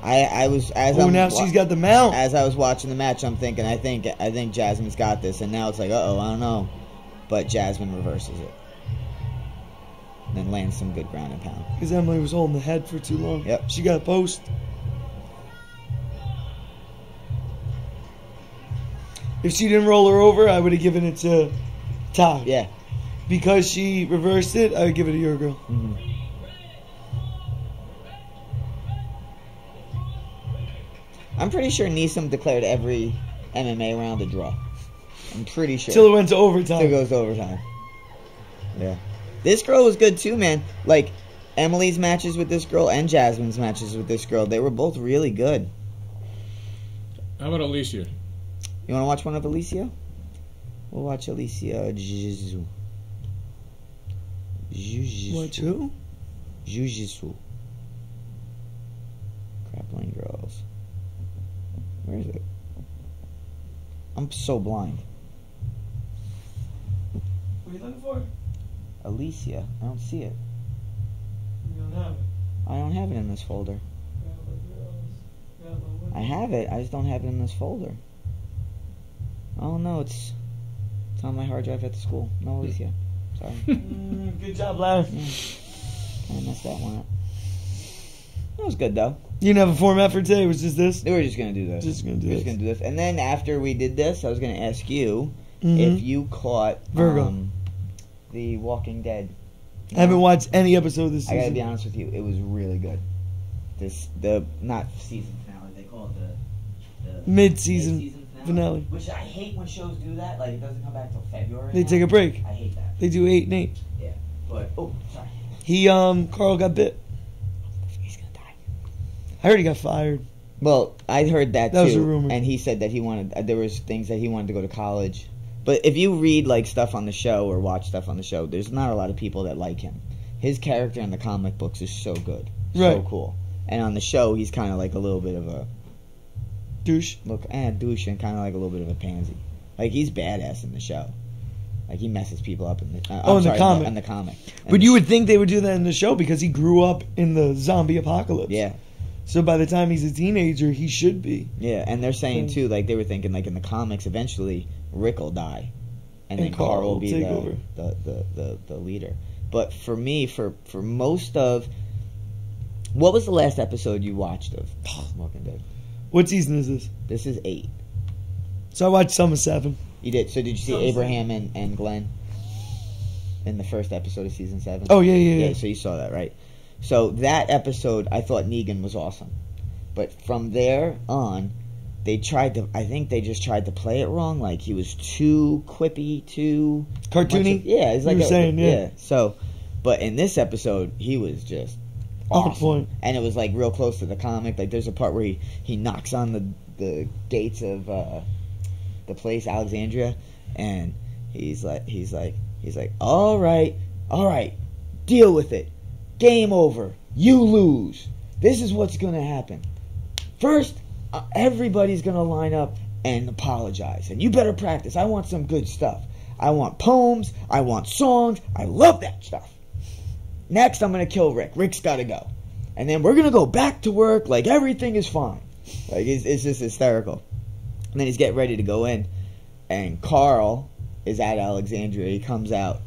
Now she's got the mount. As I was watching the match, I'm thinking, I think Jasmine's got this, and now it's like, I don't know, but Jasmine reverses it, and then lands some good ground and pound. Because Emily was holding the head for too long. Yep. She got a post. If she didn't roll her over, I would have given it to Todd. Yeah. Because she reversed it, I would give it to your girl. Mm-hmm. I'm pretty sure Neeson declared every MMA round a draw. I'm pretty sure. Till it went to overtime. Till it goes to overtime. Yeah. This girl was good too, man. Like, Emily's matches with this girl and Jasmine's matches with this girl, they were both really good. How about Alicia? You want to watch one of Alicia? We'll watch Alicia Jiu-Jitsu. Watch who? Jiu-Jitsu. Grappling girls. Where is it? I'm so blind. What are you looking for? Alicia. I don't see it. You don't have it. I don't have it in this folder. I have it. I just don't have it in this folder. Oh no, it's on my hard drive at the school. No, Alicia. Sorry. Good job, Larry. I messed that one up. That was good though. You didn't have a format for today. It was just this. We were just gonna do this. Just gonna do this. And then after we did this, I was gonna ask you if you caught Virgo. The Walking Dead. I haven't watched any episode this season. I gotta be honest with you, it was really good. The not season finale, they call it the mid-season finale. Which I hate when shows do that. Like it doesn't come back till February. They take a break. I hate that. They do 8 and 8. Yeah, but sorry. He Carl got bit. He's gonna die. I heard he got fired. Well, I heard that too. That was a rumor. And he said that he wanted. There was things that he wanted to go to college. But if you read like stuff on the show or watch stuff on the show, there's not a lot of people that like him. His character in the comic books is so good, so cool. And on the show, he's kind of like a little bit of a douche. Douche, and kind of like a little bit of a pansy. Like he's badass in the show. Like he messes people up in the comic. In the comic. But you would think they would do that in the show because he grew up in the zombie apocalypse. Yeah. So by the time he's a teenager, he should be. Yeah, and they're saying too, like they were thinking, like in the comics, eventually Rick will die, and then Carl will be the leader. But for me, for most of, what was the last episode you watched of Walking Dead? What season is this? This is 8. So I watched some of 7. You did. So did you see Abraham and Glenn in the first episode of season 7? Oh yeah. So you saw that, right? So that episode, I thought Negan was awesome, but from there on, I think they just tried to play it wrong. Like he was too quippy, too cartoony. It's like yeah. So, but in this episode, he was just awesome. On point. And it was like real close to the comic. Like there's a part where he knocks on the gates of the place, Alexandria, and he's like, all right, deal with it. Game over. You lose. This is what's going to happen. First, everybody's going to line up and apologize. And you better practice. I want some good stuff. I want poems. I want songs. I love that stuff. Next, I'm going to kill Rick. Rick's got to go. And then we're going to go back to work like everything is fine. Like it's just hysterical. And then he's getting ready to go in. And Carl is at Alexandria. He comes out.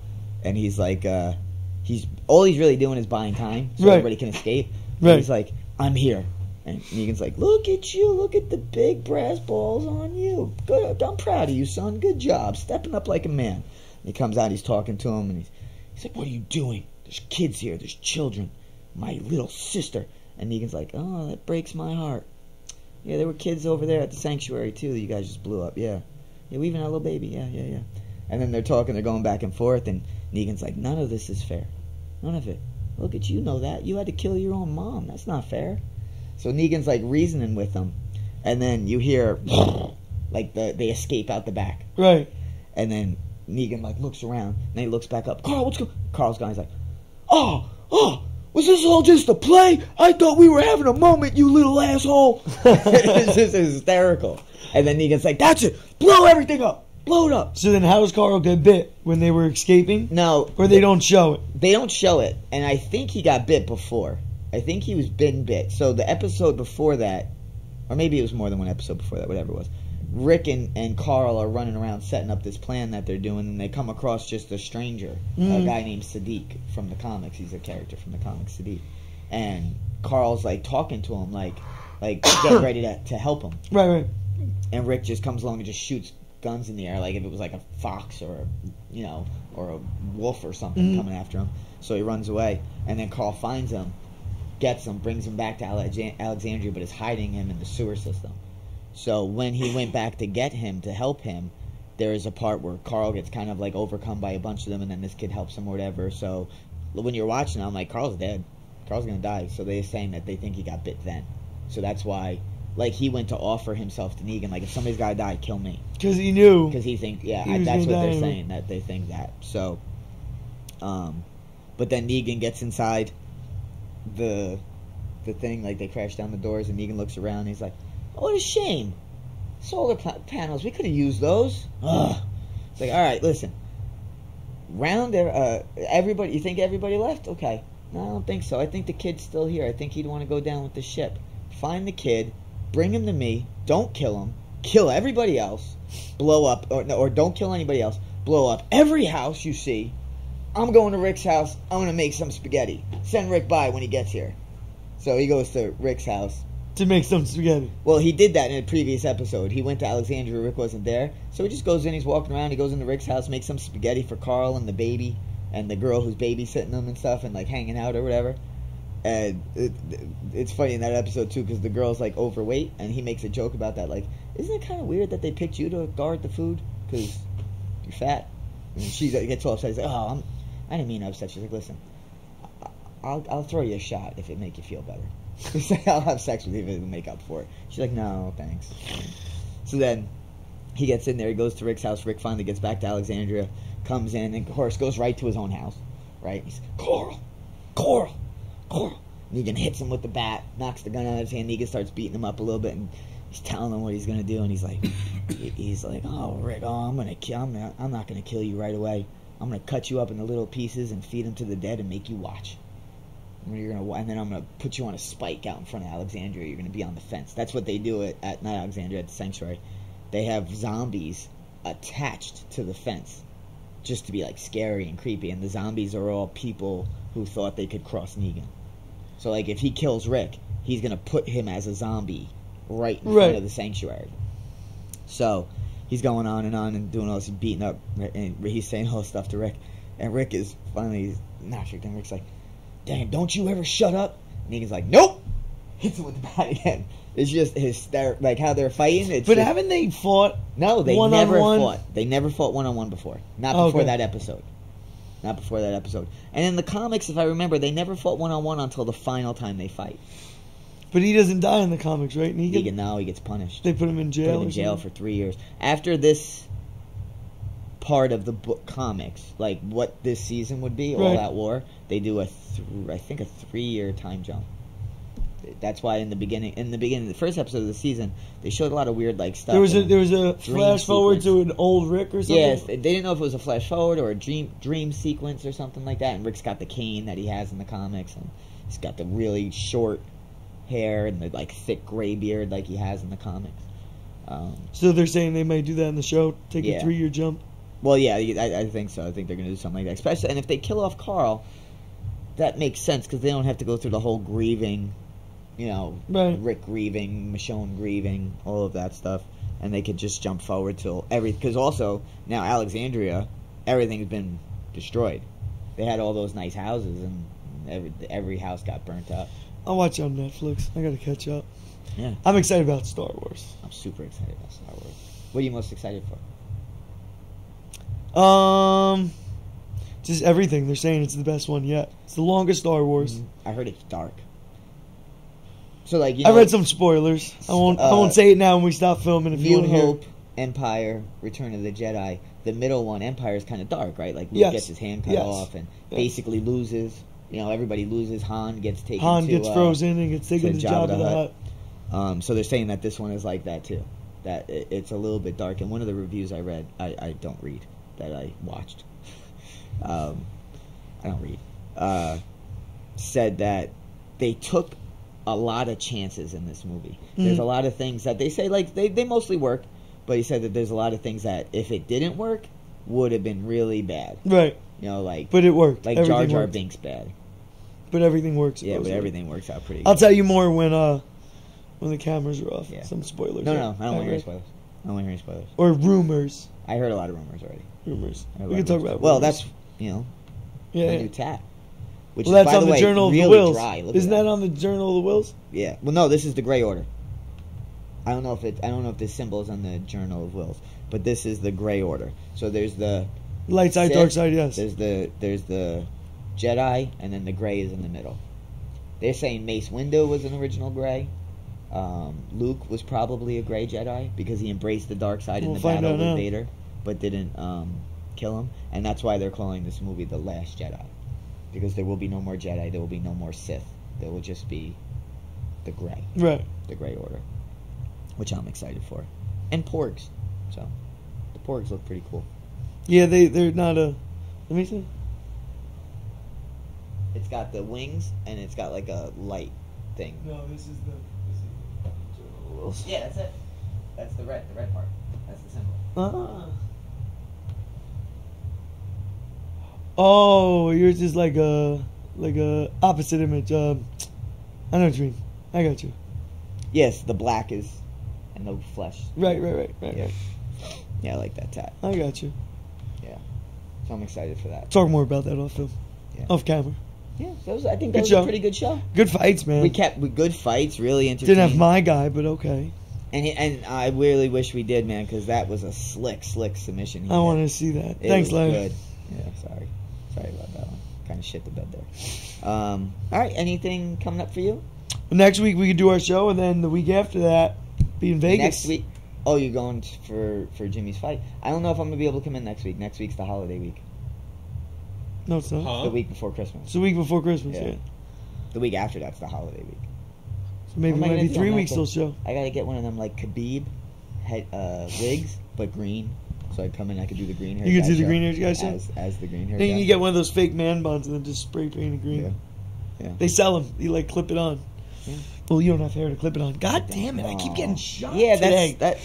And he's like... All he's really doing is buying time so everybody can escape. Right. He's like, I'm here. And Negan's like, look at you. Look at the big brass balls on you. Good. I'm proud of you, son. Good job. Stepping up like a man. He comes out, he's talking to him, and he's like, "What are you doing? There's kids here, there's children. My little sister." And Negan's like, "Oh, that breaks my heart. Yeah, there were kids over there at the sanctuary, too, that you guys just blew up. Yeah. Yeah, we even had a little baby. Yeah. And then they're talking, they're going back and forth, and Negan's like, "None of this is fair. None of it. Look at you, know that. You had to kill your own mom. That's not fair." So Negan's like reasoning with them, and then you hear like they escape out the back. Right. And then Negan like looks around, and then he looks back up. "Carl, what's going?" Carl's gone. He's like, "Oh, was this all just a play? I thought we were having a moment, you little asshole." It's just hysterical. And then Negan's like, "That's it. Blow everything up. Blow it up." So then how does Carl get bit? When they were escaping? No. Or they don't show it? They don't show it. And I think he got bit before. I think he was bit. So the episode before that, or maybe it was more than one episode before that, whatever it was, Rick and Carl are running around setting up this plan that they're doing, and they come across just a stranger, a guy named Sadiq from the comics. He's a character from the comics, Sadiq. And Carl's like talking to him, like get ready to help him. Right. And Rick just comes along and just shoots guns in the air, like if it was like a fox or a wolf or something coming after him. So he runs away, and then Carl finds him, gets him, brings him back to Alexandria, but is hiding him in the sewer system. So when he went back to get him, to help him, there is a part where Carl gets kind of like overcome by a bunch of them, and then this kid helps him or whatever. So when you're watching, I'm like, Carl's dead. Carl's gonna die. So they're saying that they think he got bit then. So that's why, like, he went to offer himself to Negan, like, if somebody's gotta die, kill me. Because he knew. Because he thinks, that's what they're saying, that they think that. So, but then Negan gets inside the thing, like, they crash down the doors, and Negan looks around, and he's like, "Oh, what a shame. Solar panels, we could have used those." Ugh. It's like, all right, listen. Round there, everybody, you think everybody left? Okay. No, I don't think so. I think the kid's still here. I think he'd want to go down with the ship. Find the kid, bring him to me, don't kill him, kill everybody else, blow up, or don't kill anybody else, blow up every house you see. I'm going to Rick's house, I'm going to make some spaghetti. Send Rick by when he gets here. So he goes to Rick's house. To make some spaghetti. Well, he did that in a previous episode. He went to Alexandria, Rick wasn't there. So he just goes in, he's walking around, he goes into Rick's house, makes some spaghetti for Carl and the baby, and the girl who's babysitting them and stuff, and like hanging out or whatever. And it's funny in that episode too, because the girl's like overweight, and he makes a joke about that, like, isn't it kind of weird that they picked you to guard the food because you're fat? And she gets all upset. She's like, "Oh, I didn't mean to upset." She's like, "Listen, I'll throw you a shot if it make you feel better." He's like, "I'll have sex with you if it'll make up for it." She's like, "No, thanks." So then he gets in there, he goes to Rick's house. Rick finally gets back to Alexandria, comes in, and Horace goes right to his own house, right? He's like, Coral. Negan hits him with the bat, knocks the gun out of his hand. Negan starts beating him up a little bit, and he's telling him what he's gonna do. And he's like, "Oh, Rick, I'm not gonna kill you right away. I'm gonna cut you up into little pieces and feed them to the dead and make you watch. And then I'm gonna put you on a spike out in front of Alexandria. You're gonna be on the fence." That's what they do at not Alexandria, at the sanctuary. They have zombies attached to the fence, just to be like scary and creepy. And the zombies are all people who thought they could cross Negan. So like if he kills Rick, he's gonna put him as a zombie right in front of the sanctuary. So he's going on and doing all this, beating up, and he's saying all this stuff to Rick. And Rick is finally not tricked, and Rick's like, "Damn, don't you ever shut up?" And Negan's like, "Nope." Hits him with the bat again. It's just hysterical, like how they're fighting. But haven't they fought? No, they never fought. They never fought one-on-one before. Not before that episode. Not before that episode. And in the comics, if I remember, they never fought one-on-one until the final time they fight. But he doesn't die in the comics, right? Negan, no, he gets punished. They put him in jail. Put him in jail for 3 years. After this part of the book comics, like what this season would be, All Out War, they do I think a 3-year time jump. That's why in the beginning, the first episode of the season, they showed a lot of weird like stuff. There was a flash forward to an old Rick or something. Yes, they didn't know if it was a flash forward or a dream sequence or something like that. And Rick's got the cane that he has in the comics, and he's got the really short hair and the like thick gray beard like he has in the comics. So they're saying they might do that in the show, take a 3-year jump. Well, yeah, I think so. I think they're going to do something like that. Especially, and if they kill off Carl, that makes sense because they don't have to go through the whole grieving. Rick grieving, Michonne grieving, all of that stuff, and they could just jump forward till because also now Alexandria everything's been destroyed. They had all those nice houses, and every house got burnt up. I'll watch it on Netflix. I gotta catch up. Yeah. I'm excited about Star Wars. I'm super excited about Star Wars. What are you most excited for? Just everything. They're saying it's the best one yet. It's the longest Star Wars. I heard it's dark. So like, I read some spoilers. I won't say it now when we stop filming. If you want to hear. Hope, Empire, Return of the Jedi. The middle one, Empire, is kind of dark, right? Like Luke gets his hand cut off and basically loses. You know, everybody loses. Han gets taken. Han gets frozen and gets taken to Jabba the Hutt. So they're saying that this one is like that too. That it's a little bit dark. And one of the reviews I read, I don't read, that I watched. I don't read. Said that they took a lot of chances in this movie. There's a lot of things that they say like they mostly work, but he said that there's a lot of things that if it didn't work would have been really bad. Right. You know, like, but it worked. Like Jar Jar Binks bad. But everything works. Yeah, but everything works out pretty good. I'll tell you more when the cameras are off. Yeah. Some spoilers. No, I don't want to hear spoilers. I don't want to hear spoilers. Or rumors. I heard a lot of rumors already. Rumors. We can talk about. Well, rumors. that's my new tat. Which is, that's by on the way, Journal of really the Wills. Dry. Isn't that on the Journal of the Wills? Yeah. Well, no, this is the Gray Order. I don't know if this symbol is on the Journal of Wills, but this is the Gray Order. So there's the light side, dark side. Yes. There's the Jedi, and then the Gray is in the middle. They're saying Mace Windu was an original Gray. Luke was probably a Gray Jedi because he embraced the dark side in the battle with Vader, but didn't kill him, and that's why they're calling this movie The Last Jedi, because there will be no more Jedi, there will be no more Sith, there will just be the Gray, right? The Gray Order, which I'm excited for, and Porgs. So the Porgs look pretty cool. Yeah, they're not a. Let me see. It's got the wings and it's got like a light thing. No, this is the yeah, that's it. That's the red part. That's the symbol. Oh, yours is like a opposite image. I know what you mean. I got you. Yes, the black is and the flesh. Right. Yeah, I like that tat. I got you. Yeah, so I'm excited for that. Talk more about that off film, off camera. Yeah, I think that was a pretty good show. Good fights, man. We kept good fights, really entertaining. Didn't have my guy, but okay. And I really wish we did, man, because that was a slick submission. I want to see that. Thanks, Larry. Good. Yeah, sorry about that one. Kind of shit the bed there. All right, anything coming up for you? Next week we could do our show, and then the week after that, be in Vegas. Next week. Oh, you're going for Jimmy's fight. I don't know if I'm gonna be able to come in next week. Next week's the holiday week. No, it's not. Huh? The week before Christmas. It's the week before Christmas, yeah. The week after that's the holiday week. So maybe it might be 3 weeks till show. I gotta get one of them like Khabib wigs, but green. So I come in, I could do the green hair. You could do the green hair guy show? As the green hair. Then you get one of those fake man buns and then just spray paint it green. Yeah. They sell them. You like clip it on. Yeah. Well, you don't have hair to clip it on. God damn it! I keep getting shot. Yeah, today. that.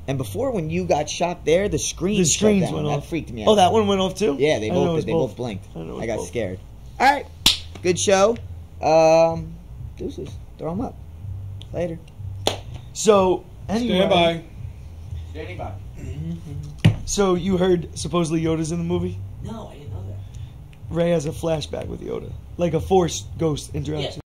And before, when you got shot there, the screens went off. That freaked me out. Oh, that one went off too? Yeah, they both blinked. I got scared. All right, good show. Deuces. Throw them up. Later. So anyway, Standing by. So you heard supposedly Yoda's in the movie? No, I didn't know that. Rey has a flashback with Yoda, like a Force ghost interaction.